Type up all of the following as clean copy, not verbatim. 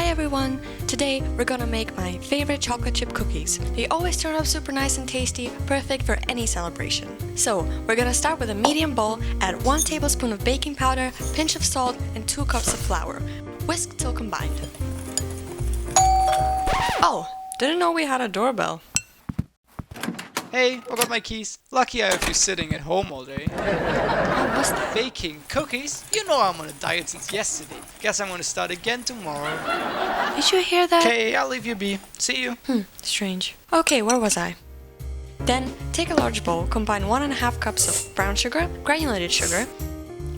everyone! Today we're gonna make my favorite chocolate chip cookies. They always turn out super nice and tasty, perfect for any celebration. So we're gonna start with a medium bowl, add 1 tablespoon of baking powder, pinch of salt and 2 cups of flour. Whisk till combined. Oh, didn't know we had a doorbell. Hey, forgot my keys. Lucky I have you sitting at home all day. What was that? Baking cookies? You know I'm on a diet since yesterday. Guess I'm gonna start again tomorrow. Did you hear that? Okay, I'll leave you be. See you. Strange. Okay, where was I? Then take a large bowl, combine 1.5 cups of brown sugar, granulated sugar,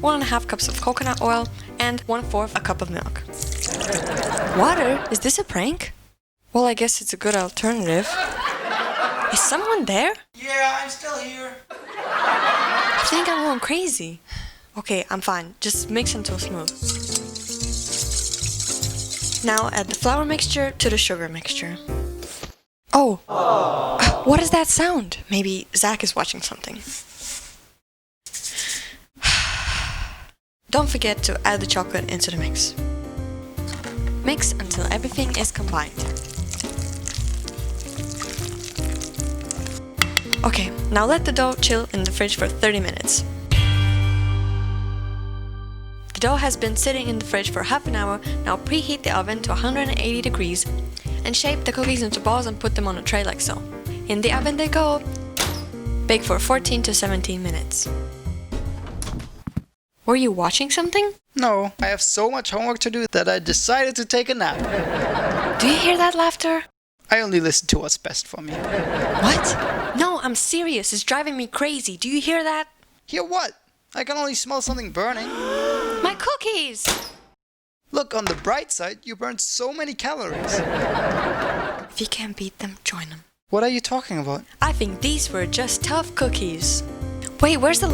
1.5 cups of coconut oil, and 1/4 a cup of milk. Water? Is this a prank? Well, I guess it's a good alternative. Is someone there? Yeah, I'm still here. I think I'm going crazy. Okay, I'm fine. Just mix until smooth. Now add the flour mixture to the sugar mixture. Oh! What is that sound? Maybe Zach is watching something. Don't forget to add the chocolate into the mix. Mix until everything is combined. Okay, now let the dough chill in the fridge for 30 minutes. The dough has been sitting in the fridge for half an hour. Now preheat the oven to 180 degrees and shape the cookies into balls and put them on a tray like so. In the oven they go. Bake for 14 to 17 minutes. Were you watching something? No, I have so much homework to do that I decided to take a nap. Do you hear that laughter? I only listen to what's best for me. What? No, I'm serious. It's driving me crazy. Do you hear that? Hear what? I can only smell something burning. My cookies! Look, on the bright side, you burned so many calories. If you can't beat them, join them. What are you talking about? I think these were just tough cookies. Wait, where's the